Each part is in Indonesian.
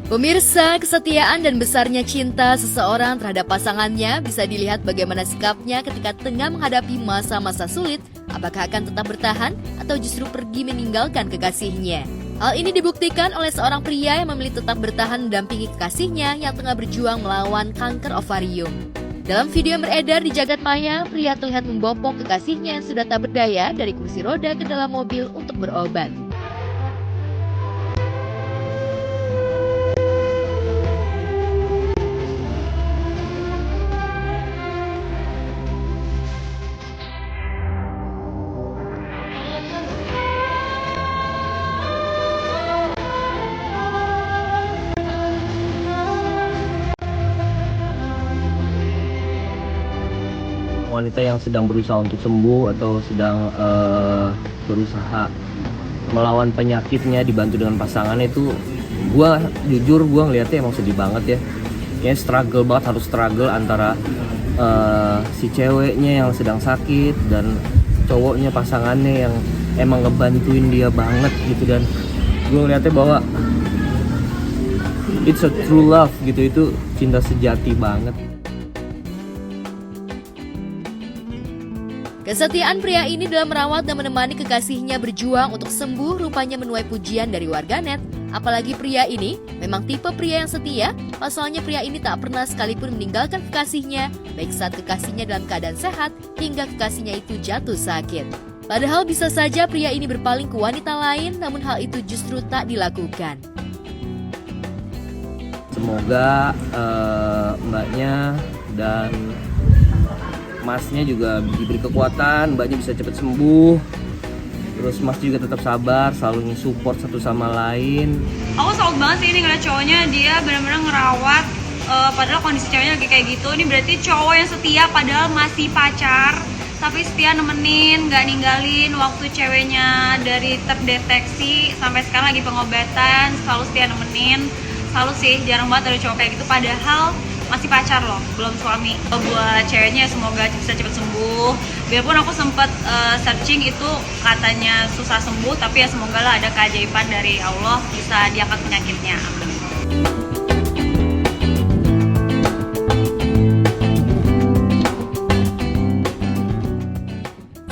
Pemirsa, kesetiaan dan besarnya cinta seseorang terhadap pasangannya bisa dilihat bagaimana sikapnya ketika tengah menghadapi masa-masa sulit, apakah akan tetap bertahan atau justru pergi meninggalkan kekasihnya. Hal ini dibuktikan oleh seorang pria yang memilih tetap bertahan mendampingi kekasihnya yang tengah berjuang melawan kanker ovarium. Dalam video yang beredar di jagat maya, pria terlihat membopong kekasihnya yang sudah tak berdaya dari kursi roda ke dalam mobil untuk berobat. Wanita yang sedang berusaha untuk sembuh atau sedang berusaha melawan penyakitnya dibantu dengan pasangan itu, gua jujur ngeliatnya emang sedih banget ya. Kayaknya struggle banget, harus struggle antara si ceweknya yang sedang sakit dan cowoknya, pasangannya yang emang ngebantuin dia banget gitu. Dan gua ngeliatnya bahwa it's a true love gitu, itu cinta sejati banget. Kesetiaan pria ini dalam merawat dan menemani kekasihnya berjuang untuk sembuh rupanya menuai pujian dari warganet. Apalagi pria ini memang tipe pria yang setia, pasalnya pria ini tak pernah sekalipun meninggalkan kekasihnya, baik saat kekasihnya dalam keadaan sehat hingga kekasihnya itu jatuh sakit. Padahal bisa saja pria ini berpaling ke wanita lain, namun hal itu justru tak dilakukan. Semoga mbaknya dan masnya juga diberi kekuatan, mbaknya bisa cepat sembuh. Terus mas juga tetap sabar, selalu support satu sama lain. Aku salut banget sih ini ngeliat cowoknya, dia benar-benar ngerawat padahal kondisi ceweknya lagi kayak gitu. Ini berarti cowok yang setia padahal masih pacar, tapi setia nemenin, gak ninggalin waktu ceweknya dari terdeteksi sampai sekarang lagi pengobatan, selalu setia nemenin. Salut sih, jarang banget ada cowok kayak gitu padahal masih pacar loh, belum suami. Buat ceweknya semoga bisa cepat sembuh. Biarpun aku sempat searching itu katanya susah sembuh, tapi ya semoga lah ada keajaiban dari Allah bisa diangkat penyakitnya. Amin.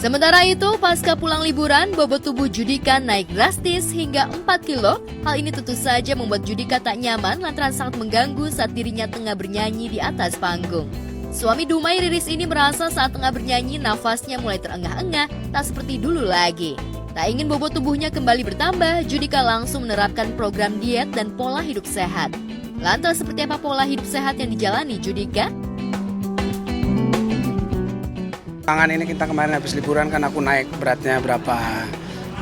Sementara itu, pasca pulang liburan, bobot tubuh Judika naik drastis hingga 4 kilo. Hal ini tentu saja membuat Judika tak nyaman lantaran sangat mengganggu saat dirinya tengah bernyanyi di atas panggung. Suami Dumai Riris ini merasa saat tengah bernyanyi nafasnya mulai terengah-engah, tak seperti dulu lagi. Tak ingin bobot tubuhnya kembali bertambah, Judika langsung menerapkan program diet dan pola hidup sehat. Lantas seperti apa pola hidup sehat yang dijalani Judika? Tangan ini kita kemarin habis liburan kan aku naik beratnya berapa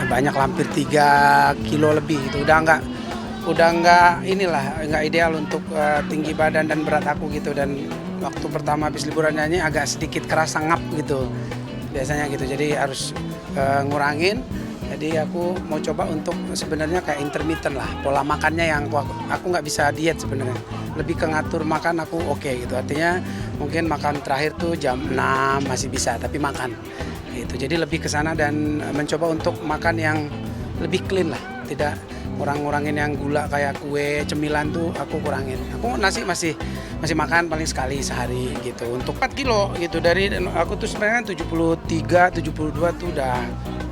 banyak, hampir 3 kilo lebih gitu. Udah nggak ideal untuk tinggi badan dan berat aku gitu. Dan waktu pertama habis liburan nyanyi agak sedikit kerasa ngap gitu biasanya gitu, jadi harus ngurangin. Jadi aku mau coba untuk sebenarnya kayak intermittent lah, pola makannya yang aku nggak bisa diet sebenarnya, lebih ke ngatur makan aku oke gitu. Artinya mungkin makan terakhir tuh jam 6 masih bisa, tapi makan gitu. Jadi lebih ke sana dan mencoba untuk makan yang lebih clean lah, tidak ngurangin yang gula kayak kue, cemilan tuh aku kurangin. Aku nasi masih makan paling sekali sehari gitu. Untuk 4 kilo gitu, dari aku tuh sebenarnya 73, 72 tuh udah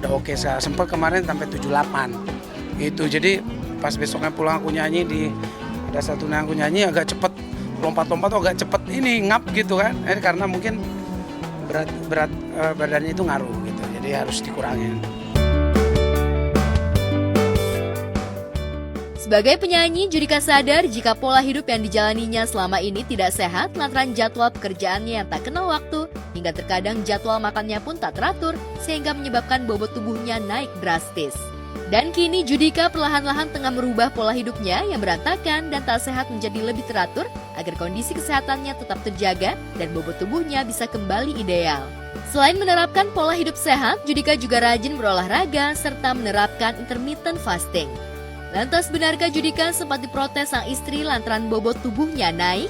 oke. Sempat kemarin sampai 78 gitu. Jadi pas besoknya pulang aku nyanyi, ada satu yang aku nyanyi agak cepet, lompat-lompat agak cepet ini ngap gitu kan. Karena mungkin berat badannya itu ngaruh gitu. Jadi harus dikurangin. Sebagai penyanyi, Judika sadar jika pola hidup yang dijalaninya selama ini tidak sehat lantaran jadwal pekerjaannya yang tak kenal waktu, hingga terkadang jadwal makannya pun tak teratur, sehingga menyebabkan bobot tubuhnya naik drastis. Dan kini Judika perlahan-lahan tengah merubah pola hidupnya yang berantakan dan tak sehat menjadi lebih teratur, agar kondisi kesehatannya tetap terjaga dan bobot tubuhnya bisa kembali ideal. Selain menerapkan pola hidup sehat, Judika juga rajin berolahraga serta menerapkan intermittent fasting. Lantas benarkah Judika sempat diprotes sang istri lantaran bobot tubuhnya naik?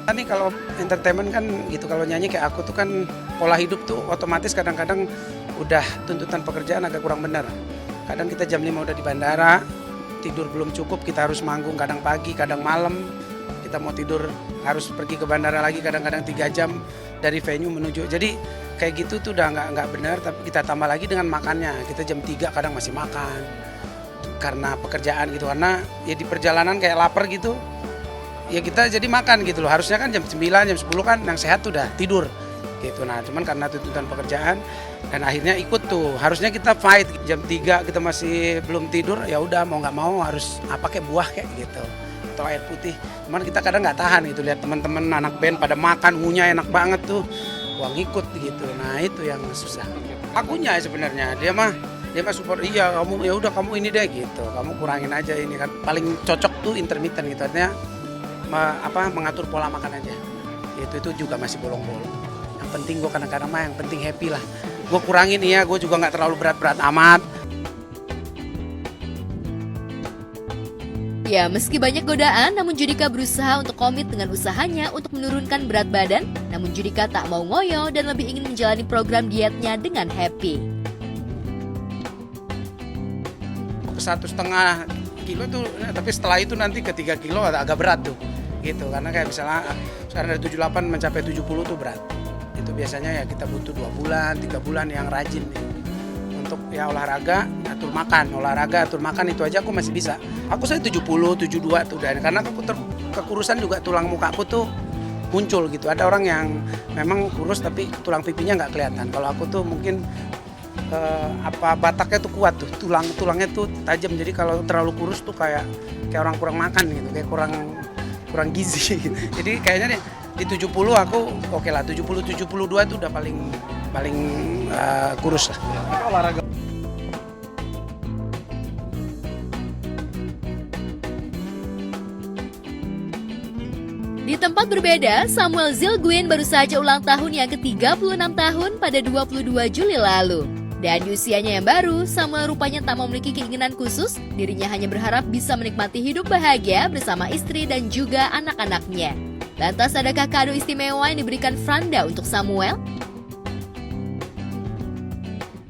Ini kalau entertainment kan gitu, kalau nyanyi kayak aku tuh kan pola hidup tuh otomatis kadang-kadang udah tuntutan pekerjaan agak kurang benar. Kadang kita jam 5 udah di bandara, tidur belum cukup, kita harus manggung kadang pagi, kadang malam. Kita mau tidur harus pergi ke bandara lagi kadang-kadang 3 jam dari venue menuju. Jadi kayak gitu tuh udah nggak benar. Tapi kita tambah lagi dengan makannya. Kita jam 3 kadang masih makan karena pekerjaan gitu. Karena ya di perjalanan kayak lapar gitu. Ya kita jadi makan gitu loh. Harusnya kan jam 9, jam 10 kan yang sehat tuh udah tidur gitu. Nah cuman karena tuntutan pekerjaan dan akhirnya ikut tuh. Harusnya kita fight jam 3 kita masih belum tidur, ya udah mau nggak mau harus apa kayak buah kayak gitu atau air putih. Cuman kita kadang nggak tahan gitu, lihat teman-teman anak band pada makan ngunyah enak banget tuh, wah ngikut gitu. Nah itu yang susah. Akunya sebenarnya dia mah support, iya kamu ya udah kamu ini deh gitu, kamu kurangin aja ini kan. Paling cocok tuh intermittent gitu, artinya mengatur pola makan aja. Itu juga masih bolong-bolong. Yang penting gue kadang-kadang mah yang penting happy lah. Gue kurangin ya, gue juga nggak terlalu berat-berat amat. Ya, meski banyak godaan, namun Judika berusaha untuk komit dengan usahanya untuk menurunkan berat badan. Namun Judika tak mau ngoyo dan lebih ingin menjalani program dietnya dengan happy. 1,5 kilo tuh, tapi setelah itu nanti ke 3 kilo agak berat tuh, gitu. Karena kayak misalnya sekarang dari 78 mencapai 70 tuh berat. Itu biasanya ya kita butuh 2 bulan, 3 bulan yang rajin nih. Untuk ya olahraga, atur makan itu aja aku masih bisa. Aku saya 70, 72 tuh udah, karena kekurusan juga tulang muka aku tuh muncul gitu. Ada orang yang memang kurus tapi tulang pipinya nggak kelihatan. Kalau aku tuh mungkin bataknya tuh kuat tuh, tulangnya tuh tajam. Jadi kalau terlalu kurus tuh kayak orang kurang makan gitu, kayak kurang gizi gitu. Jadi kayaknya di 70 aku oke lah, 72 tuh udah paling kurus lah. Olahraga. Di tempat berbeda, Samuel Zilguin baru saja ulang tahun yang ke-36 tahun pada 22 Juli lalu. Dan di usianya yang baru, Samuel rupanya tak memiliki keinginan khusus, dirinya hanya berharap bisa menikmati hidup bahagia bersama istri dan juga anak-anaknya. Lantas adakah kado istimewa yang diberikan Franda untuk Samuel?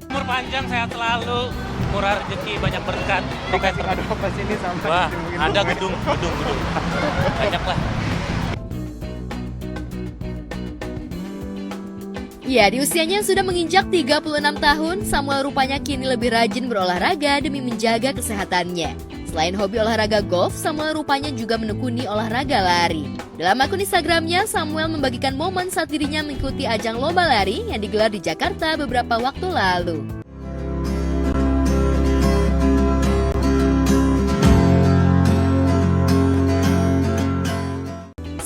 Umur panjang, sehat selalu, murah rezeki, banyak berkat. Dikasih kado apa sini sampai wah, ada gedung. Banyak lah. Ya, di usianya yang sudah menginjak 36 tahun, Samuel rupanya kini lebih rajin berolahraga demi menjaga kesehatannya. Selain hobi olahraga golf, Samuel rupanya juga menekuni olahraga lari. Dalam akun Instagramnya, Samuel membagikan momen saat dirinya mengikuti ajang lomba lari yang digelar di Jakarta beberapa waktu lalu.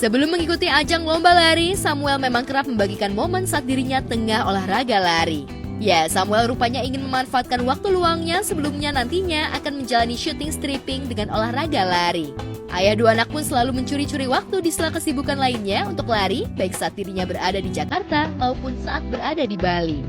Sebelum mengikuti ajang lomba lari, Samuel memang kerap membagikan momen saat dirinya tengah olahraga lari. Ya, Samuel rupanya ingin memanfaatkan waktu luangnya sebelumnya nantinya akan menjalani syuting stripping dengan olahraga lari. Ayah 2 anak pun selalu mencuri-curi waktu di sela kesibukan lainnya untuk lari, baik saat dirinya berada di Jakarta maupun saat berada di Bali.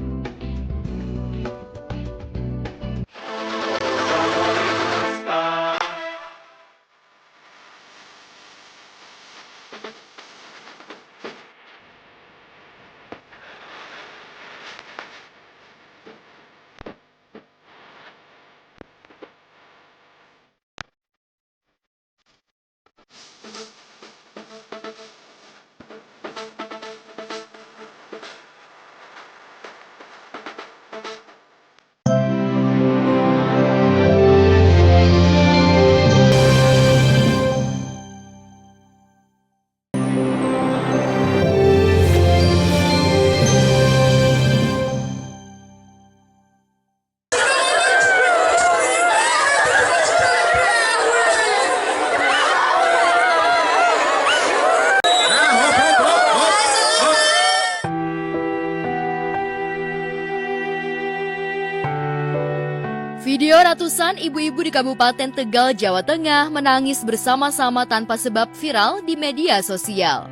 Video ratusan ibu-ibu di Kabupaten Tegal, Jawa Tengah menangis bersama-sama tanpa sebab viral di media sosial.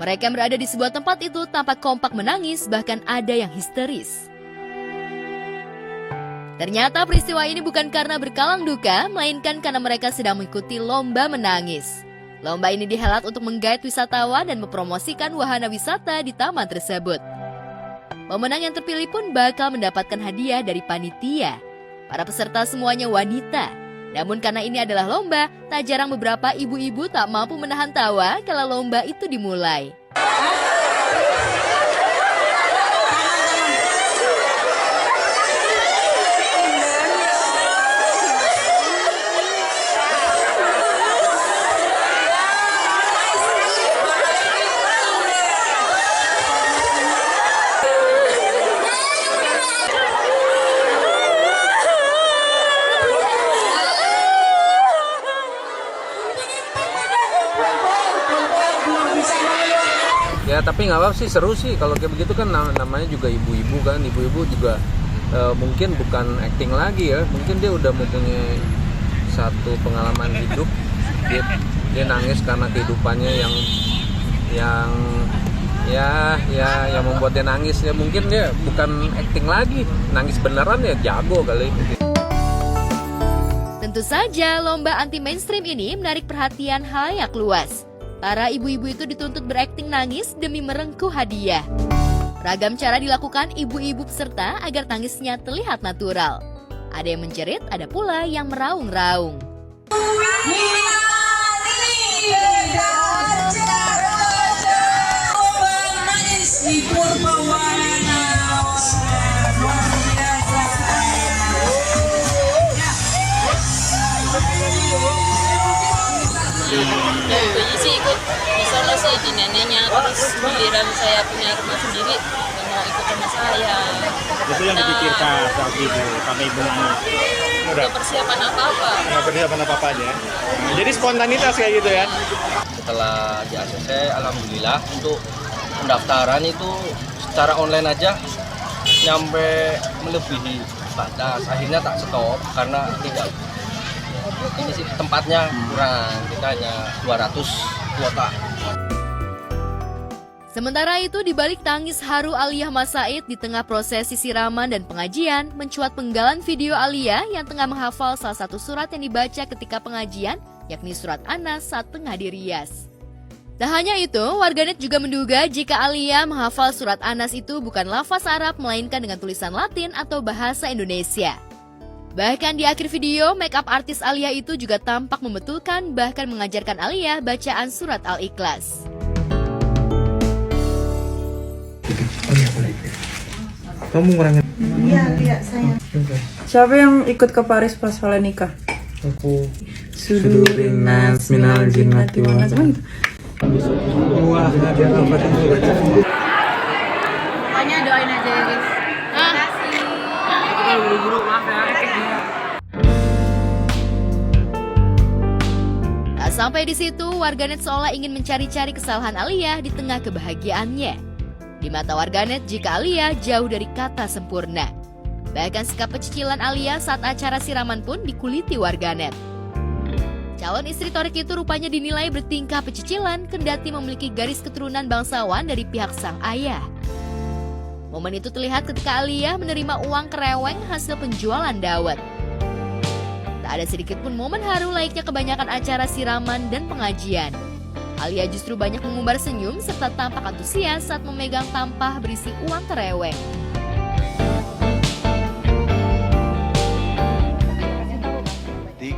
Mereka berada di sebuah tempat itu tampak kompak menangis, bahkan ada yang histeris. Ternyata peristiwa ini bukan karena berkalang duka, melainkan karena mereka sedang mengikuti lomba menangis. Lomba ini dihelat untuk menggait wisatawan dan mempromosikan wahana wisata di taman tersebut. Pemenang yang terpilih pun bakal mendapatkan hadiah dari panitia. Para peserta semuanya wanita. Namun karena ini adalah lomba, tak jarang beberapa ibu-ibu tak mampu menahan tawa kalau lomba itu dimulai. Ya tapi nggak apa sih, seru sih kalau kayak begitu kan, namanya juga ibu-ibu kan, ibu-ibu juga mungkin bukan acting lagi ya, mungkin dia udah mempunyai satu pengalaman hidup, dia nangis karena kehidupannya yang membuat dia nangis ya, mungkin dia bukan acting lagi, nangis beneran ya, jago kali. Tentu saja lomba anti mainstream ini menarik perhatian halayak luas. Para ibu-ibu itu dituntut berakting nangis demi merengkuh hadiah. Ragam cara dilakukan ibu-ibu peserta agar tangisnya terlihat natural. Ada yang menjerit, ada pula yang meraung-raung. Jadi sih ikut misalnya sih di neneknya, terus giliran saya punya rumah sendiri nggak mau ikut sama saya. Itu yang dipikirkan saat itu sampai ibu nangis. Udah persiapan apa-apa. Nggak persiapan apa-apa aja. Jadi spontanitas kayak gitu ya. Setelah di ACC, alhamdulillah untuk pendaftaran itu secara online aja nyampe melebihi batas. Akhirnya tak stop karena tidak, ini sih tempatnya kurang, kita hanya 200 kuota. Sementara itu, di balik tangis haru Aliyah Mas Said di tengah prosesi siraman dan pengajian, mencuat penggalan video Aliyah yang tengah menghafal salah satu surat yang dibaca ketika pengajian, yakni surat An-Nas saat tengah dirias. Tak hanya itu, warganet juga menduga jika Aliyah menghafal surat An-Nas itu bukan lafaz Arab melainkan dengan tulisan Latin atau bahasa Indonesia. Bahkan di akhir video, make up artis Aliyah itu juga tampak membetulkan bahkan mengajarkan Aliyah bacaan surat Al-Ikhlas. Kamu ngurangin. Iya sayang. Siapa yang ikut ke Paris pas Valen nikah? Aku Sudurin nas minal jinnati wan nas. Gitu. wah ada apa itu baca. Pokoknya doain aja ya guys. Kita buru-buru, maaf ya. Tak sampai di situ, warganet seolah ingin mencari-cari kesalahan Aliyah di tengah kebahagiaannya. Di mata warganet, jika Aliyah jauh dari kata sempurna. Bahkan sikap pecicilan Aliyah saat acara siraman pun dikuliti warganet. Calon istri Thorik itu rupanya dinilai bertingkah pecicilan kendati memiliki garis keturunan bangsawan dari pihak sang ayah. Momen itu terlihat ketika Aliyah menerima uang kereweng hasil penjualan dawet. Tak ada sedikit pun momen haru layaknya kebanyakan acara siraman dan pengajian. Aliyah justru banyak mengumbar senyum serta tampak antusias saat memegang tampah berisi uang kereweng.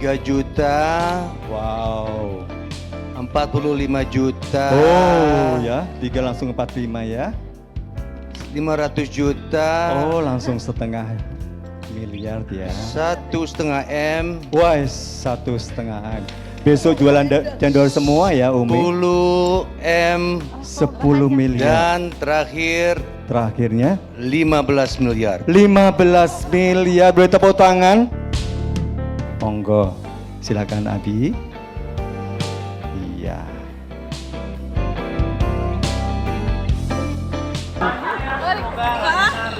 Juta, wow, 45 juta. Oh ya, 3 langsung 45 ya. 500 juta. Oh langsung setengah miliar ya. 1,5 M. Wah 1,5 M. Besok jualan cendol semua ya Umi. 10 M. 10 miliar. Dan terakhirnya 15 miliar. 15 miliar, boleh tepuk tangan? Monggo, silakan Abi. Iya.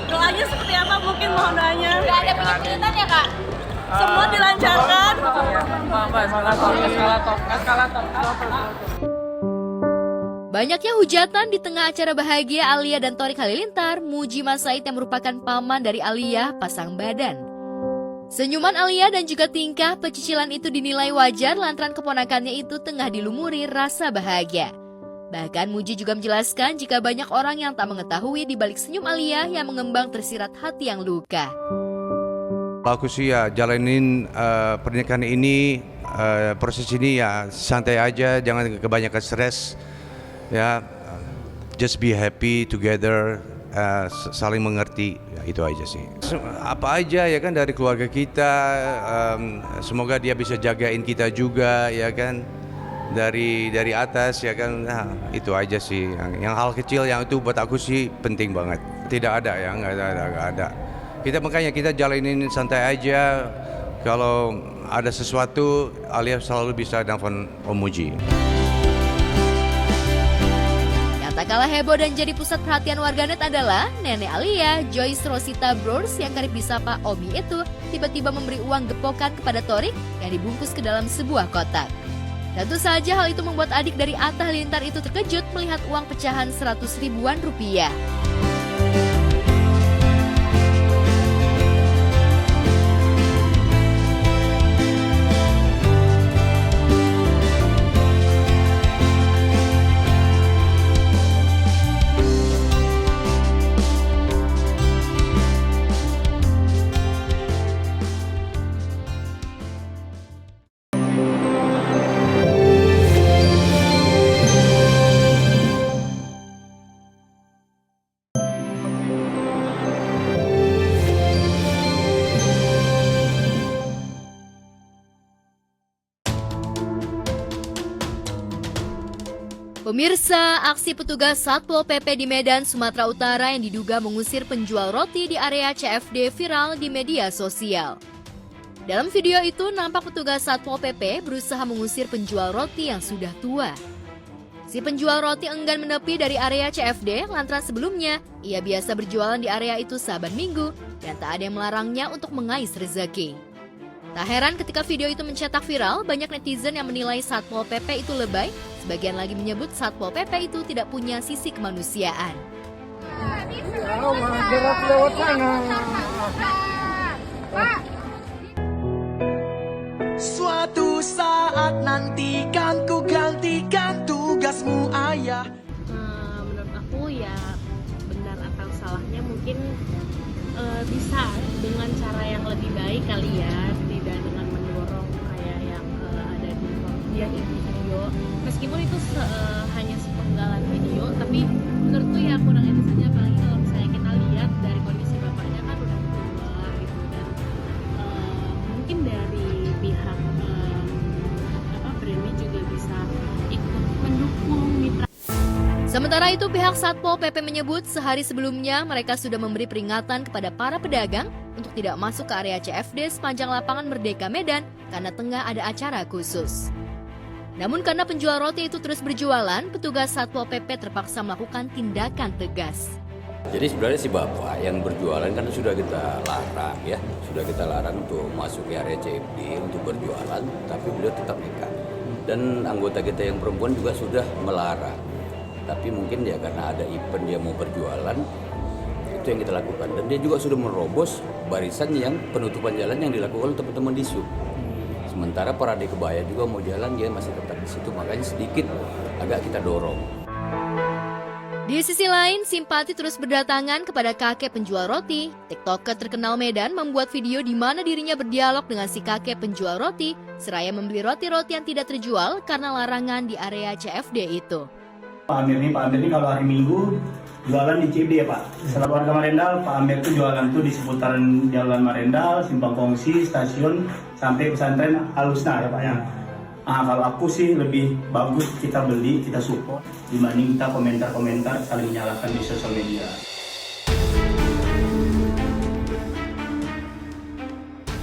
Doanya seperti apa? Mungkin mohon doanya. Gak ada penyempitan ya kak? Semua dilancarkan. Banyaknya hujatan di tengah acara bahagia Aliyah dan Thorik Halilintar, muji Mas Said yang merupakan paman dari Aliyah pasang badan. Senyuman Aliyah dan juga tingkah pecicilan itu dinilai wajar lantaran keponakannya itu tengah dilumuri rasa bahagia. Bahkan Muji juga menjelaskan jika banyak orang yang tak mengetahui di balik senyum Aliyah yang mengembang tersirat hati yang luka. Aku sih ya jalanin pernikahan ini, proses ini ya santai aja, jangan kebanyakan stres. Ya, just be happy together, saling mengerti, ya, itu aja sih. Apa aja ya kan dari keluarga kita, semoga dia bisa jagain kita juga ya kan. Dari atas ya kan, nah, itu aja sih yang hal kecil yang itu buat aku sih penting banget. Tidak ada ya, nggak ada. Makanya kita jalanin santai aja. Kalau ada sesuatu, Alia selalu bisa nelfon Om Muji. Yang tak kalah heboh dan jadi pusat perhatian warganet adalah nenek Alia, Joyce Rosita Brors yang kerap disapa Omi itu tiba-tiba memberi uang gepokan kepada Thorik yang dibungkus ke dalam sebuah kotak. Tentu saja hal itu membuat adik dari Atta Halilintar itu terkejut melihat uang pecahan 100 ribuan rupiah. Pemirsa, aksi petugas Satpol PP di Medan, Sumatera Utara yang diduga mengusir penjual roti di area CFD viral di media sosial. Dalam video itu, nampak petugas Satpol PP berusaha mengusir penjual roti yang sudah tua. Si penjual roti enggan menepi dari area CFD lantaran sebelumnya ia biasa berjualan di area itu saban minggu dan tak ada yang melarangnya untuk mengais rezeki. Tak heran ketika video itu mencetak viral, banyak netizen yang menilai Satpol PP itu lebay, sebagian lagi menyebut Satpol PP itu tidak punya sisi kemanusiaan. Suatu saat nanti kan ku gantikan tugasmu ayah. Menurut aku ya benar atau salahnya mungkin bisa dengan cara yang lebih baik kali ya, tidak dengan mendorong kayak yang ada di video. Meskipun itu hanya sepenggalan video, tapi menurutku ya kurang itu saja, apalagi kalau misalnya kita lihat dari kondisi bapaknya kan udah tua gitu, dan mungkin dari pihak brandnya juga bisa ikut mendukung mitra. Sementara itu, pihak Satpol PP menyebut sehari sebelumnya mereka sudah memberi peringatan kepada para pedagang untuk tidak masuk ke area CFD sepanjang lapangan Merdeka Medan karena tengah ada acara khusus. Namun karena penjual roti itu terus berjualan, petugas Satpol PP terpaksa melakukan tindakan tegas. Jadi sebenarnya si bapak yang berjualan kan sudah kita larang ya, sudah kita larang untuk masuk ke area CFD untuk berjualan, tapi beliau tetap nekat. Dan anggota kita yang perempuan juga sudah melarang. Tapi mungkin ya karena ada event dia mau berjualan, itu yang kita lakukan. Dan dia juga sudah menerobos barisan yang penutupan jalan yang dilakukan oleh teman-teman di SUB. Sementara para adik kebaya juga mau jalan, dia masih tetap di situ, makanya sedikit agak kita dorong. Di sisi lain, simpati terus berdatangan kepada kakek penjual roti. TikToker terkenal Medan membuat video di mana dirinya berdialog dengan si kakek penjual roti, seraya membeli roti-roti yang tidak terjual karena larangan di area CFD itu. Pak Amir ini kalau hari Minggu jualan di CFD ya Pak. Setelah warga Marendal, Pak Amir itu jualan tuh di seputaran Jalan Marendal, Simpang Kongsi, stasiun, sampai pesantren Al-Husna ya Pak ya. Nah, kalau aku sih lebih bagus kita beli, kita support dibanding kita komentar-komentar saling menyalahkan di sosial media.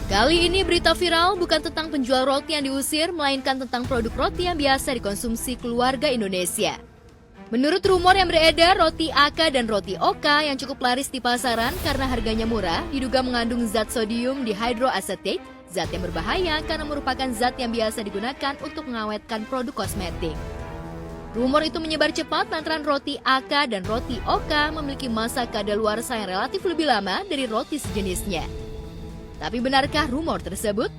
Kali ini berita viral bukan tentang penjual roti yang diusir, melainkan tentang produk roti yang biasa dikonsumsi keluarga Indonesia. Menurut rumor yang beredar, roti AK dan roti OK yang cukup laris di pasaran karena harganya murah diduga mengandung zat sodium dihydroacetate, zat yang berbahaya karena merupakan zat yang biasa digunakan untuk mengawetkan produk kosmetik. Rumor itu menyebar cepat lantaran roti AK dan roti OK memiliki masa kadaluarsa yang relatif lebih lama dari roti sejenisnya. Tapi benarkah rumor tersebut?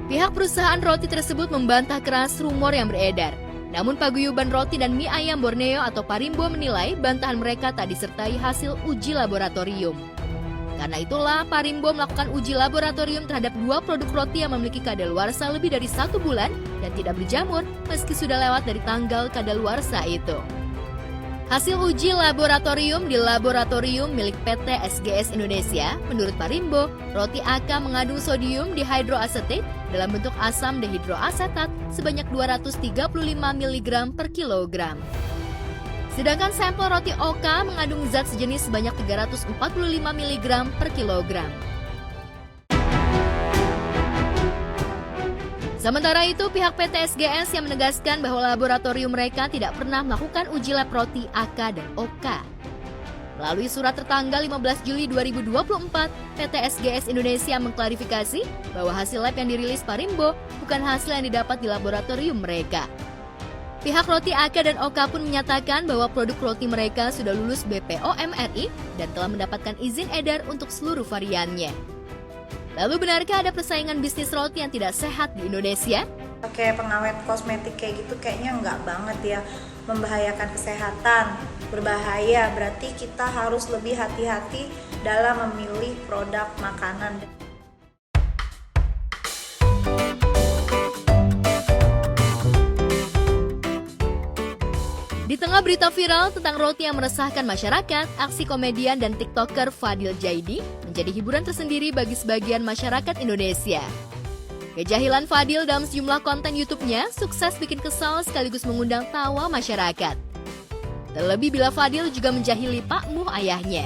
Pihak perusahaan roti tersebut membantah keras rumor yang beredar. Namun paguyuban roti dan mie ayam Borneo atau Parimbo menilai bantahan mereka tak disertai hasil uji laboratorium. Karena itulah, Parimbo melakukan uji laboratorium terhadap 2 produk roti yang memiliki kadaluarsa lebih dari 1 bulan dan tidak berjamur meski sudah lewat dari tanggal kadaluarsa itu. Hasil uji laboratorium di laboratorium milik PT SGS Indonesia, menurut Parimbo, roti AK mengandung sodium dihydroacetate dalam bentuk asam dehidroasetat sebanyak 235 mg per kilogram. Sedangkan sampel roti OK mengandung zat sejenis sebanyak 345 mg per kilogram. Sementara itu, pihak PT SGS yang menegaskan bahwa laboratorium mereka tidak pernah melakukan uji lab roti AK dan OK. Melalui surat tertanggal 15 Juli 2024, PT SGS Indonesia mengklarifikasi bahwa hasil lab yang dirilis Parimbo bukan hasil yang didapat di laboratorium mereka. Pihak roti AK dan OK pun menyatakan bahwa produk roti mereka sudah lulus BPOM RI dan telah mendapatkan izin edar untuk seluruh variannya. Lalu benarkah ada persaingan bisnis roti yang tidak sehat di Indonesia? Pakai pengawet kosmetik kayak gitu kayaknya enggak banget ya, membahayakan kesehatan. Berbahaya, berarti kita harus lebih hati-hati dalam memilih produk makanan. Di tengah berita viral tentang roti yang meresahkan masyarakat, aksi komedian dan TikToker Fadil Jaidi menjadi hiburan tersendiri bagi sebagian masyarakat Indonesia. Kejahilan Fadil dalam sejumlah konten YouTube-nya sukses bikin kesal sekaligus mengundang tawa masyarakat. Terlebih bila Fadil juga menjahili Pak Muh ayahnya.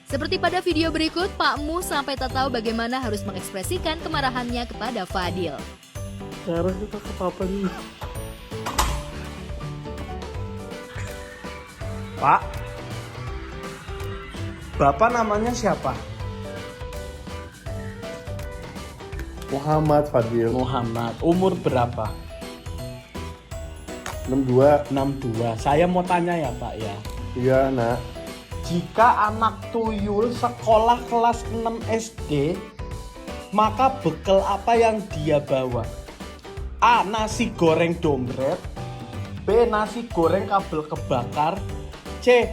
Seperti pada video berikut, Pak Muh sampai tak tahu bagaimana harus mengekspresikan kemarahannya kepada Fadil. Sekarang kita ke papa dulu. Pak, Bapak namanya siapa? Muhammad Fadil. Muhammad. Umur berapa? 62. 62. Saya mau tanya ya Pak ya. Iya nak. Jika anak tuyul sekolah kelas 6 SD, maka bekal apa yang dia bawa? A. Nasi goreng dompet. B. Nasi goreng kabel kebakar. C.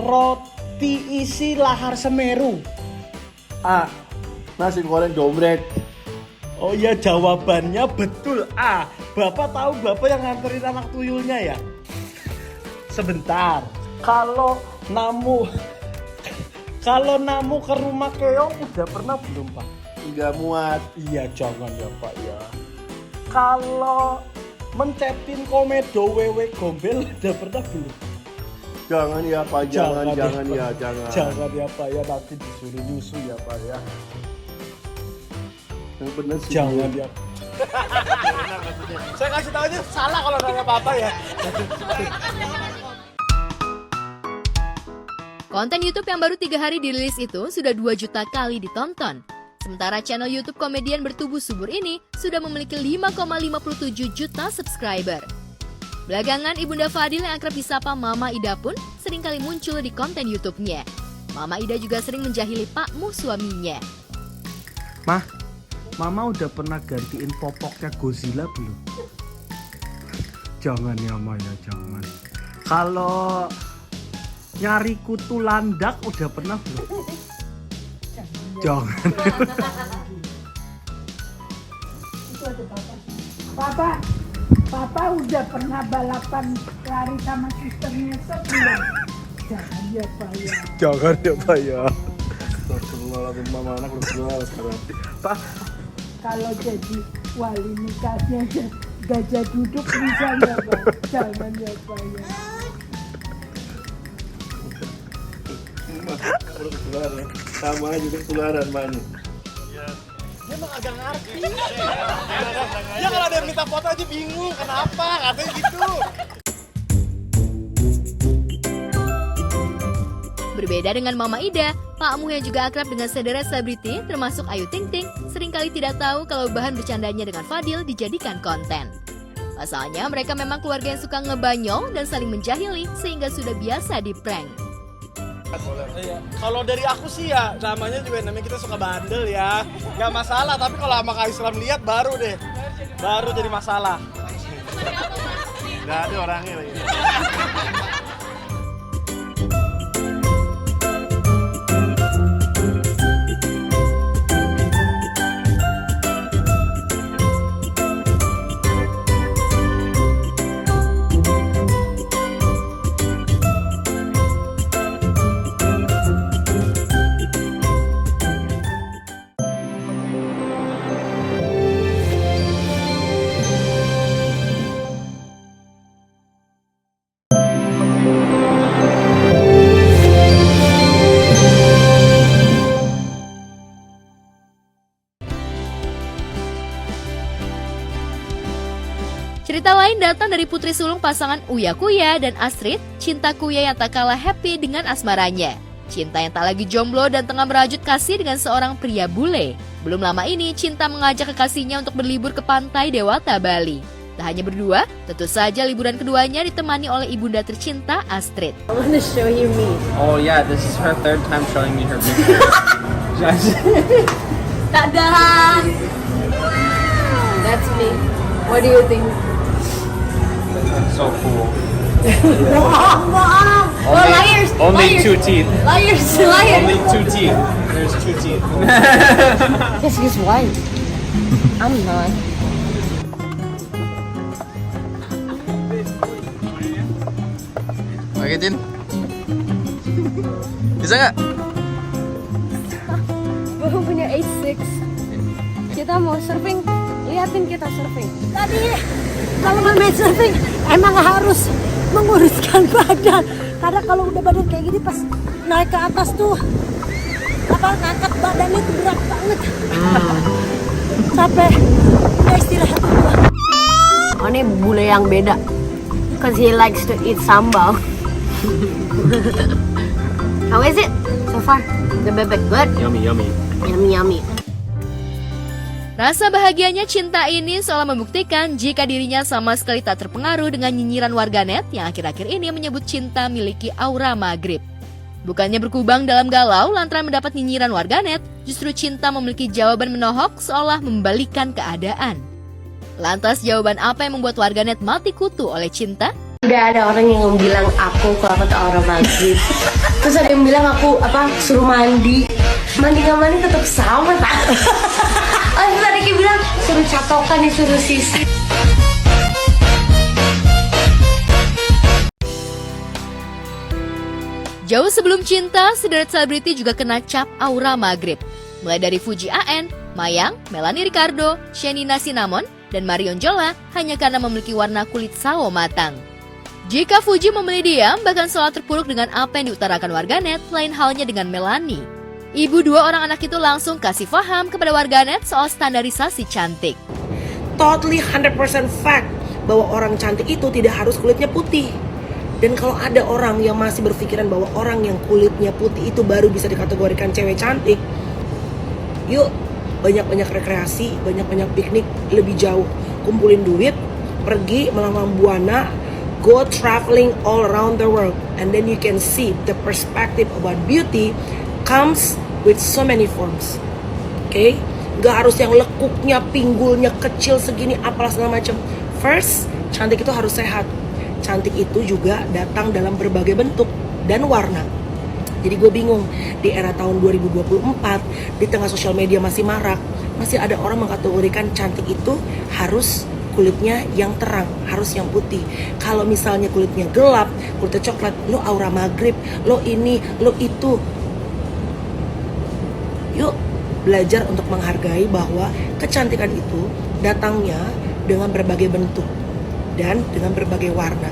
Roti isi lahar Semeru. A. Nasi goreng dompet. Oh iya, jawabannya betul A. Bapak tahu bapak yang nganterin anak tuyulnya ya? Sebentar. Kalau namu ke rumah keong udah pernah belum Pak? Enggak muat. Iya jangan ya Pak ya. Kalau mencetin komedo wewe gombel udah pernah belum? Jangan ya Pak, jangan ya. Jangan ya Pak ya, nanti disuruh nyusu ya Pak ya. Yang bener sih. Jangan ya. Saya kasih tahu aja salah kalau nanya apa-apa ya. Konten YouTube yang baru 3 hari dirilis itu sudah 2 juta kali ditonton. Sementara channel YouTube komedian bertubuh subur ini sudah memiliki 5,57 juta subscriber. Belakangan Ibunda Fadil yang akrab disapa Mama Ida pun seringkali muncul di konten YouTube-nya. Mama Ida juga sering menjahili Pak Muh suaminya. Mah, Mama udah pernah gantiin popoknya Godzilla belum? Jangan ya Ma ya, jangan. Kalau nyari kutu landak udah pernah belum? Jangan. Papa udah pernah balapan lari sama susternya sebelum? Jangan ya Pak ya. Jangan ya Pak ya. Astagfirullahaladzim, mama anak udah jual sekarang. Pak, kalau jadi wali nikahnya gajah duduk bisa nggak Pak? Jangan ya Pak ya. Sama juga ketularan Manu. Dia emang agak ngerti. Ya kalau ada yang minta foto aja bingung, kenapa? Katanya gitu. Berbeda dengan Mama Ida, Pak Muh yang juga akrab dengan sederet selebriti termasuk Ayu Ting Ting seringkali tidak tahu kalau bahan bercandanya dengan Fadil dijadikan konten. Pasalnya mereka memang keluarga yang suka ngebanyol dan saling menjahili sehingga sudah biasa di-prank. Kalau dari aku sih ya namanya juga kita suka bandel ya, nggak masalah. Tapi kalau sama Kak Islam lihat baru jadi masalah. Nggak ada orangnya lagi. Cerita lain datang dari putri sulung pasangan Uya Kuya dan Astrid, Cinta Kuya yang tak kalah happy dengan asmaranya. Cinta yang tak lagi jomblo dan tengah merajut kasih dengan seorang pria bule. Belum lama ini, Cinta mengajak kekasihnya untuk berlibur ke pantai Dewata, Bali. Tak hanya berdua, tentu saja liburan keduanya ditemani oleh ibunda tercinta Astrid. I want to show you me. Oh yeah, this is her third time showing me her picture. Tada! That's me. What do you think? So cool. Bohong! Oh, liars! Only liars. 2 teeth. Liars! Liars! Only 2 teeth. There's 2 teeth. Yes, he's white. I'm not. Oke, Tin. Bisa nggak? Baru punya A6. Kita mau surfing. Liatin kita surfing. Tadi kalau main surfing emang harus menguruskan badan. Karena kalau udah badan kayak gini pas naik ke atas tuh ngangkat badan itu berat banget. Capek. Udah istirahat dulu. Oh, ini bule yang beda. Cause he likes to eat sambal. How is it so far? The bebek good? Yummy, yummy. Yummy, yummy. Rasa bahagianya Cinta ini seolah membuktikan jika dirinya sama sekali tak terpengaruh dengan nyinyiran warganet yang akhir-akhir ini menyebut Cinta miliki aura maghrib. Bukannya berkubang dalam galau lantaran mendapat nyinyiran warganet, justru Cinta memiliki jawaban menohok seolah membalikan keadaan. Lantas jawaban apa yang membuat warganet mati kutu oleh Cinta? Udah ada orang yang bilang aku kalau tuh aura maghrib. Terus ada yang bilang aku suruh mandi. Mandi nggak mandi tetap sama tak? Terus ada yang bilang suruh catokan disuruh sisi. Jauh sebelum Cinta, sederet selebriti juga kena cap aura maghrib. Mulai dari Fuji AN, Mayang, Melanie Ricardo, Shenina Cinnamon, dan Marion Jola hanya karena memiliki warna kulit sawo matang. Jika Fuji memilih diam, bahkan seolah terpuruk dengan apa yang diutarakan warganet, lain halnya dengan Melanie. Ibu dua orang anak itu langsung kasih paham kepada warganet soal standarisasi cantik. Totally 100% fact bahwa orang cantik itu tidak harus kulitnya putih. Dan kalau ada orang yang masih berpikiran bahwa orang yang kulitnya putih itu baru bisa dikategorikan cewek cantik, yuk banyak-banyak rekreasi, banyak-banyak piknik lebih jauh. Kumpulin duit, pergi melamang buana, go traveling all around the world. And then you can see the perspective about beauty comes with so many forms. Okay? Gak harus yang lekuknya, pinggulnya kecil segini, apalah segala macam. First, cantik itu harus sehat. Cantik itu juga datang dalam berbagai bentuk dan warna. Jadi gue bingung, di era tahun 2024, di tengah sosial media masih marak, masih ada orang mengkategorikan cantik itu harus kulitnya yang terang, harus yang putih. Kalau misalnya kulitnya gelap, kulitnya coklat, lo aura maghrib, lo ini, lo itu. Yuk belajar untuk menghargai bahwa kecantikan itu datangnya dengan berbagai bentuk dan dengan berbagai warna.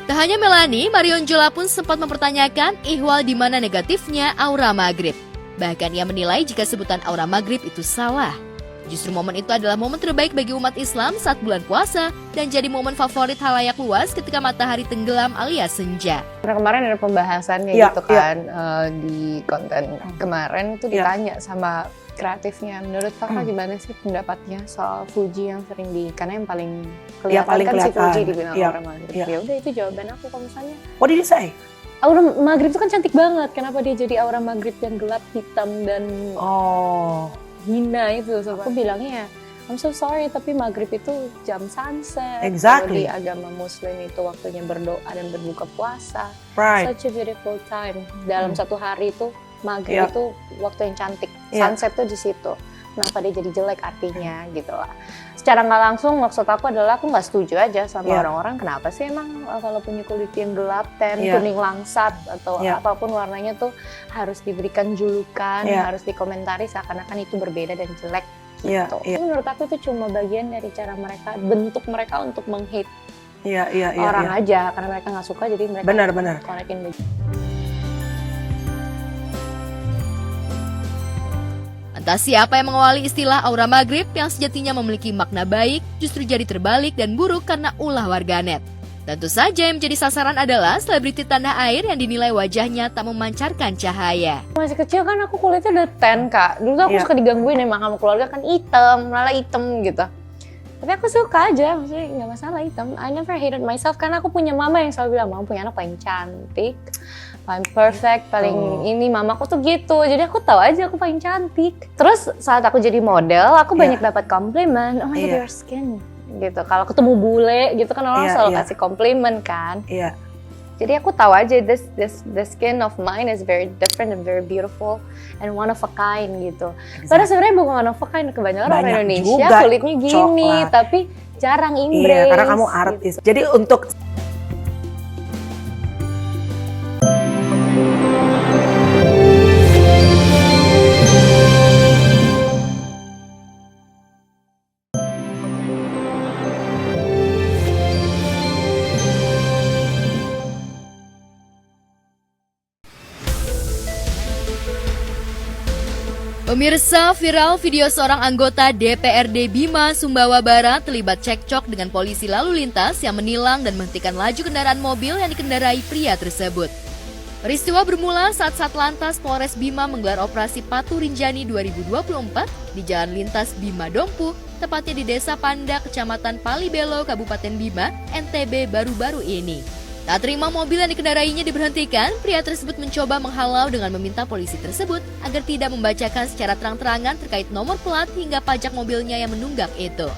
Tak hanya Melanie, Marion Jola pun sempat mempertanyakan ihwal di mana negatifnya aura maghrib. Bahkan ia menilai jika sebutan aura maghrib itu salah. Justru momen itu adalah momen terbaik bagi umat Islam saat bulan puasa dan jadi momen favorit halayak luas ketika matahari tenggelam alias senja. Karena kemarin ada pembahasannya gitu kan di konten kemarin tuh ditanya sama kreatifnya. Menurut kakak gimana sih pendapatnya soal Fuji yang sering karena yang paling kelihatan kan si Fuji dibilang aura maghrib. Ya udah itu jawaban aku kalau misalnya. What did you say? Aura maghrib itu kan cantik banget. Kenapa dia jadi aura maghrib yang gelap, hitam dan hina itu. So, aku bilangnya I'm so sorry, tapi maghrib itu jam sunset. Exactly. Kalau di agama Muslim itu waktunya berdoa dan berbuka puasa. Right. Such a beautiful time. Dalam satu hari itu maghrib itu waktu yang cantik. Sunset tuh di situ. Kenapa dia jadi jelek artinya gitu lah. Secara nggak langsung maksud aku adalah aku nggak setuju aja sama orang-orang. Kenapa sih emang kalau punya kulit yang gelap, kuning langsat atau apapun warnanya tuh harus diberikan julukan, harus dikomentari seakan-akan itu berbeda dan jelek. Gitu. Menurut aku itu cuma bagian dari cara mereka, bentuk mereka untuk meng-hate orang aja karena mereka nggak suka, jadi mereka benar. konekin begitu. Entah siapa yang mengawali istilah aura maghrib yang sejatinya memiliki makna baik justru jadi terbalik dan buruk karena ulah warganet. Tentu saja yang menjadi sasaran adalah selebriti tanah air yang dinilai wajahnya tak memancarkan cahaya. Masih kecil kan aku kulitnya udah tan, Kak. Dulu tuh aku suka digangguin emang sama keluarga kan hitam, malah hitam gitu. Tapi aku suka aja, maksudnya nggak masalah hitam. I never hated myself karena aku punya mama yang selalu bilang, mama punya anak paling cantik, paling perfect, paling ini, mamaku tuh gitu. Jadi aku tahu aja aku paling cantik. Terus saat aku jadi model, aku banyak dapat komplimen, oh my god, your skin. Gitu. Kalau ketemu bule gitu kan orang selalu kasih komplimen kan. Jadi aku tahu aja the skin of mine is very different and very beautiful and one of a kind gitu. Padahal sebenarnya bukan one of a kind, kebanyakan orang Indonesia juga kulitnya gini tapi jarang embrace. Karena kamu artis. Gitu. Jadi untuk Pemirsa, viral video seorang anggota DPRD Bima, Sumbawa Barat terlibat cekcok dengan polisi lalu lintas yang menilang dan menghentikan laju kendaraan mobil yang dikendarai pria tersebut. Peristiwa bermula saat Satlantas Polres Bima menggelar operasi Patu Rinjani 2024 di Jalan Lintas Bima Dompu, tepatnya di Desa Panda, Kecamatan Palibelo, Kabupaten Bima, NTB baru-baru ini. Tak terima mobil yang dikendarainya diberhentikan, pria tersebut mencoba menghalau dengan meminta polisi tersebut agar tidak membacakan secara terang-terangan terkait nomor plat hingga pajak mobilnya yang menunggak itu.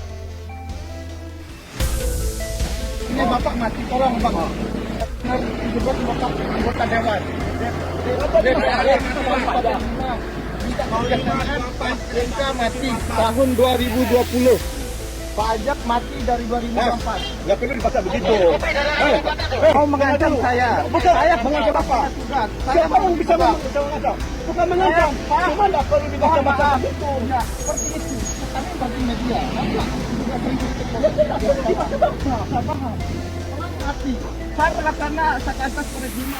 Ini Bapak mati, tolong Bapak. Disebut Bapak anggota Dewan. Minta mati tahun 2020. Pajak mati dari 2004. Nggak perlu dibaca begitu. Mau mengancam saya. Bukan saya mengancam apa? Siapa yang bisa mengancam? Bukan mengancam. Cuma nggak perlu dibaca begitu. Seperti itu. Tapi bagi media. Saya paham. Mati. Saya karena Satlantas Polres Bima.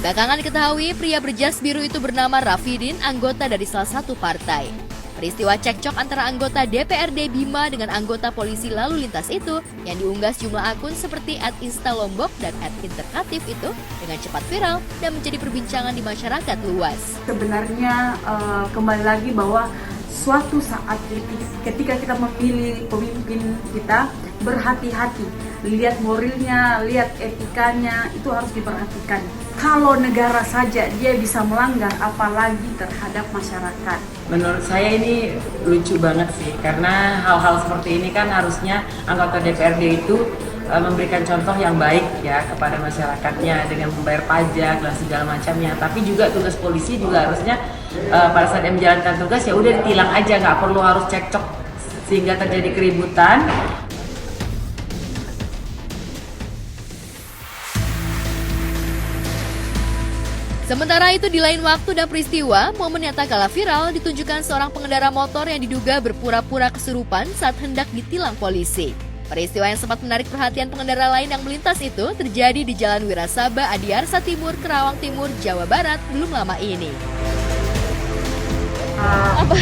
Belakangan diketahui pria berjas biru itu bernama Rafidin, anggota dari salah satu partai. Peristiwa cekcok antara anggota DPRD Bima dengan anggota polisi lalu lintas itu yang diunggah sejumlah akun seperti @instalombok dan @interkatif itu dengan cepat viral dan menjadi perbincangan di masyarakat luas. Sebenarnya kembali lagi bahwa suatu saat ketika kita memilih pemimpin kita, berhati-hati, lihat moralnya, lihat etikanya, itu harus diperhatikan. Kalau negara saja dia bisa melanggar, apalagi terhadap masyarakat. Menurut saya ini lucu banget sih, karena hal-hal seperti ini kan harusnya anggota DPRD itu memberikan contoh yang baik ya kepada masyarakatnya dengan membayar pajak dan segala macamnya. Tapi juga tugas polisi juga harusnya pada saat dia menjalankan tugas ya udah ditilang aja, nggak perlu harus cekcok sehingga terjadi keributan. Sementara itu di lain waktu dan peristiwa, momen yang tak kalah viral ditunjukkan seorang pengendara motor yang diduga berpura-pura kesurupan saat hendak ditilang polisi. Peristiwa yang sempat menarik perhatian pengendara lain yang melintas itu terjadi di Jalan Wirasaba, Adiarsa Timur, Kerawang Timur, Jawa Barat belum lama ini. Apa?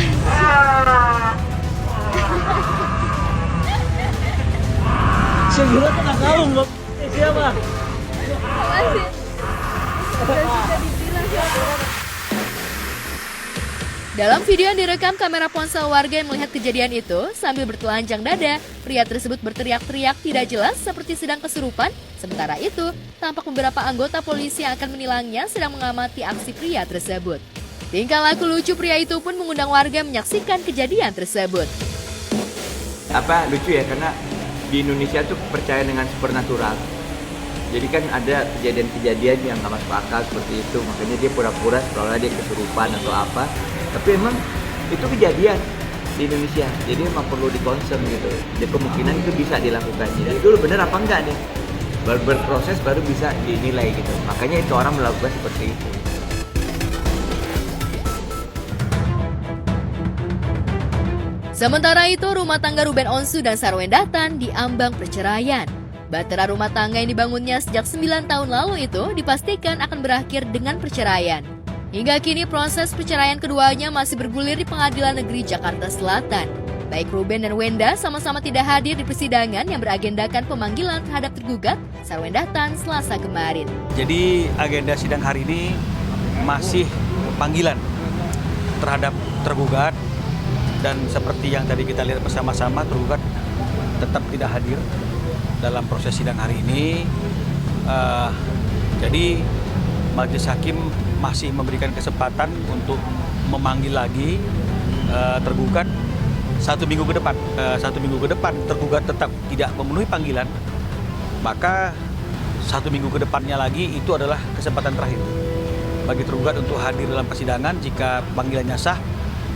Segera kena kalung, Bob. Siapa? Makasih. Dalam video yang direkam kamera ponsel warga yang melihat kejadian itu, sambil bertelanjang dada, pria tersebut berteriak-teriak tidak jelas seperti sedang kesurupan. Sementara itu, tampak beberapa anggota polisi yang akan menilangnya sedang mengamati aksi pria tersebut. Tingkah laku lucu pria itu pun mengundang warga menyaksikan kejadian tersebut. Lucu ya, karena di Indonesia tuh percaya dengan supernatural. Jadi kan ada kejadian-kejadian yang nggak masuk akal seperti itu, makanya dia pura-pura seolah dia kesurupan atau apa. Tapi emang itu kejadian di Indonesia, jadi emang perlu dikonsum gitu. Jadi kemungkinan itu bisa dilakukan. Jadi dulu bener apa enggak nih? Baru berproses baru bisa dinilai gitu. Makanya itu orang melakukan seperti itu. Sementara itu, rumah tangga Ruben Onsu dan Sarwenda Tan diambang perceraian. Bahtera rumah tangga yang dibangunnya sejak 9 tahun lalu itu dipastikan akan berakhir dengan perceraian. Hingga kini proses perceraian keduanya masih bergulir di Pengadilan Negeri Jakarta Selatan. Baik Ruben dan Wenda sama-sama tidak hadir di persidangan yang beragendakan pemanggilan terhadap tergugat Sarwenda Tan Selasa kemarin. Jadi agenda sidang hari ini masih panggilan terhadap tergugat. Dan seperti yang tadi kita lihat bersama-sama, tergugat tetap tidak hadir dalam proses sidang hari ini. Jadi majelis hakim masih memberikan kesempatan untuk memanggil lagi tergugat 1 minggu ke depan. 1 minggu ke depan tergugat tetap tidak memenuhi panggilan, maka 1 minggu ke depannya lagi itu adalah kesempatan terakhir bagi tergugat untuk hadir dalam persidangan. Jika panggilannya sah,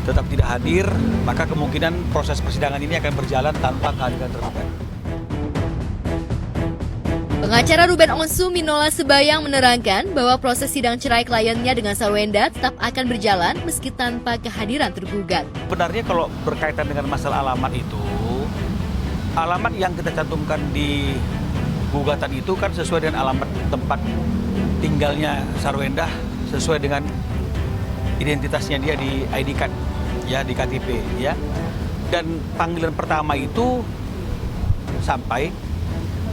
tetap tidak hadir, maka kemungkinan proses persidangan ini akan berjalan tanpa kehadiran tergugat. Pengacara Ruben Onsu Minola Sebayang menerangkan bahwa proses sidang cerai kliennya dengan Sarwenda tetap akan berjalan meski tanpa kehadiran tergugat. Sebenarnya kalau berkaitan dengan masalah alamat itu, alamat yang kita cantumkan di gugatan itu kan sesuai dengan alamat tempat tinggalnya Sarwenda, sesuai dengan identitasnya dia di ID card, ya, di KTP, ya. Dan panggilan pertama itu sampai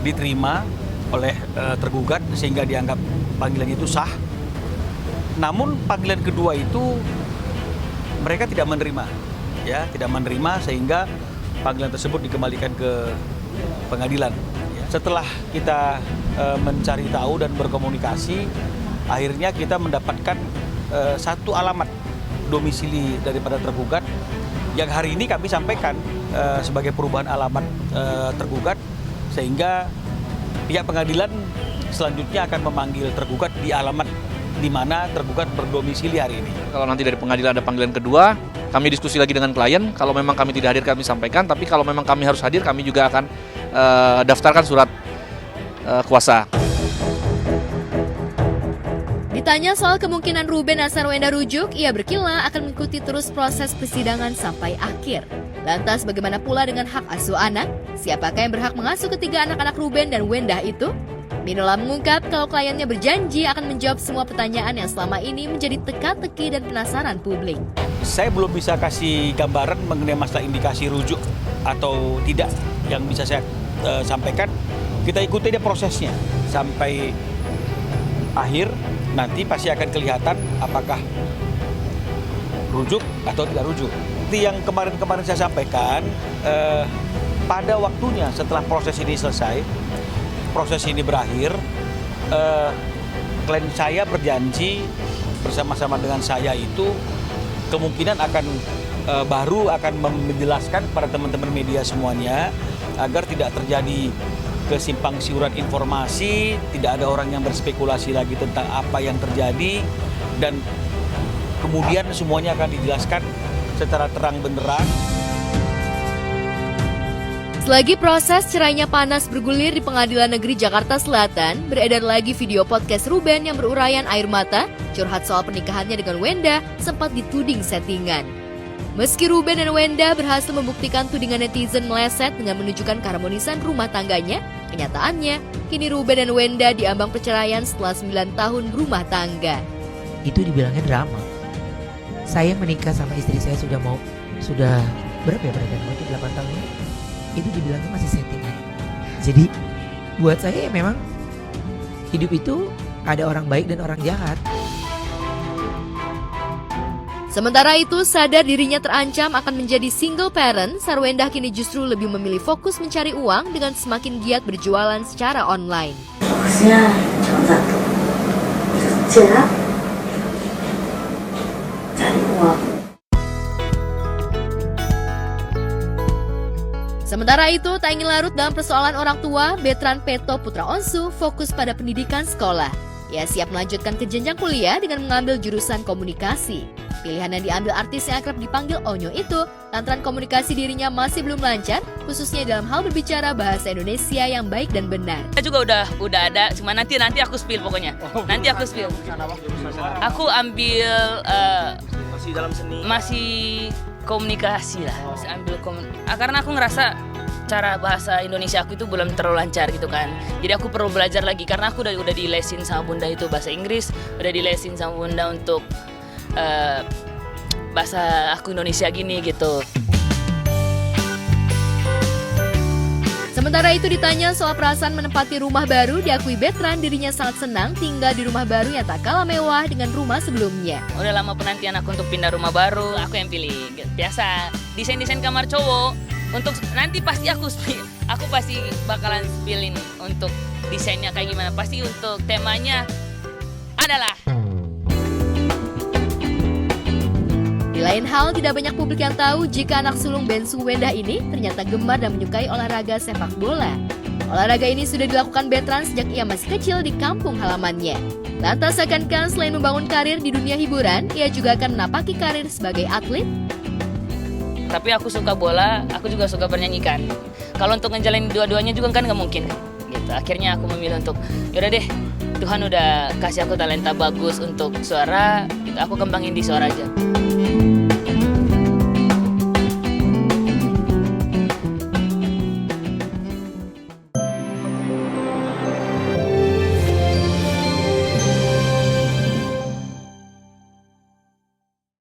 diterima oleh tergugat sehingga dianggap panggilan itu sah. Namun panggilan kedua itu mereka tidak menerima, ya, tidak menerima sehingga panggilan tersebut dikembalikan ke pengadilan. Ya. Setelah kita mencari tahu dan berkomunikasi, akhirnya kita mendapatkan satu alamat domisili daripada tergugat yang hari ini kami sampaikan sebagai perubahan alamat tergugat, sehingga pihak pengadilan selanjutnya akan memanggil tergugat di alamat di mana tergugat berdomisili hari ini. Kalau nanti dari pengadilan ada panggilan kedua, kami diskusi lagi dengan klien. Kalau memang kami tidak hadir kami sampaikan, tapi kalau memang kami harus hadir kami juga akan daftarkan surat kuasa. Ditanya soal kemungkinan Ruben dan Sarwenda rujuk, ia berkilah akan mengikuti terus proses persidangan sampai akhir. Lantas bagaimana pula dengan hak asuh anak? Siapakah yang berhak mengasuh ketiga anak-anak Ruben dan Wenda itu? Minola mengungkap kalau kliennya berjanji akan menjawab semua pertanyaan yang selama ini menjadi teka-teki dan penasaran publik. Saya belum bisa kasih gambaran mengenai masalah indikasi rujuk atau tidak. Yang bisa saya sampaikan, kita ikuti deh prosesnya sampai akhir. Nanti pasti akan kelihatan apakah rujuk atau tidak rujuk. Seperti yang kemarin saya sampaikan, pada waktunya setelah proses ini selesai, proses ini berakhir, klien saya berjanji bersama-sama dengan saya itu kemungkinan baru akan menjelaskan kepada teman-teman media semuanya agar tidak terjadi kesimpang siuran informasi, tidak ada orang yang berspekulasi lagi tentang apa yang terjadi, dan kemudian semuanya akan dijelaskan secara terang benderang. Selagi proses cerainya panas bergulir di Pengadilan Negeri Jakarta Selatan, beredar lagi video podcast Ruben yang berurayan air mata, curhat soal pernikahannya dengan Wenda sempat dituding settingan. Meski Ruben dan Wenda berhasil membuktikan tudingan netizen meleset dengan menunjukkan keharmonisan rumah tangganya, kenyataannya kini Ruben dan Wenda diambang perceraian setelah 9 tahun berumah tangga. Itu dibilangnya drama. Saya menikah sama istri saya sudah berapa ya pernikahan itu 8 tahun. Itu dibilangnya masih settingan. Jadi buat saya ya memang hidup itu ada orang baik dan orang jahat. Sementara itu, sadar dirinya terancam akan menjadi single parent, Sarwenda kini justru lebih memilih fokus mencari uang dengan semakin giat berjualan secara online. Fokusnya cuma satu, kerja, Sementara itu, tak ingin larut dalam persoalan orang tua, Betran Peto Putra Onsu fokus pada pendidikan sekolah. Ia siap melanjutkan ke jenjang kuliah dengan mengambil jurusan komunikasi. Pilihan yang diambil artis yang akrab dipanggil Onyo itu lantaran komunikasi dirinya masih belum lancar, khususnya dalam hal berbicara bahasa Indonesia yang baik dan benar. Saya juga udah ada, cuma nanti aku spill pokoknya. Nanti aku spill. Aku ambil masih dalam seni. Masih komunikasi lah. Masih ambil karena aku ngerasa cara bahasa Indonesia aku itu belum terlalu lancar gitu kan. Jadi aku perlu belajar lagi karena aku udah dilesin sama bunda itu bahasa Inggris, udah dilesin sama bunda untuk bahasa aku Indonesia gini gitu. Sementara itu ditanya soal perasaan menempati rumah baru, diakui Betran dirinya sangat senang tinggal di rumah baru yang tak kalah mewah dengan rumah sebelumnya. Udah lama penantian aku untuk pindah rumah baru, aku yang pilih. Biasa, desain-desain kamar cowok. Untuk nanti pasti aku pasti bakalan spillin untuk desainnya kayak gimana. Pasti untuk temanya adalah. Di lain hal, tidak banyak publik yang tahu jika anak sulung Bensu Wendah ini ternyata gemar dan menyukai olahraga sepak bola. Olahraga ini sudah dilakukan Betran sejak ia masih kecil di kampung halamannya. Lantas akankah selain membangun karir di dunia hiburan, ia juga akan menapaki karir sebagai atlet? Tapi aku suka bola, aku juga suka bernyanyikan. Kalau untuk ngejalanin dua-duanya juga kan nggak mungkin. Gitu. Akhirnya aku memilih untuk, yaudah deh, Tuhan udah kasih aku talenta bagus untuk suara, gitu. Aku kembangin di suara aja.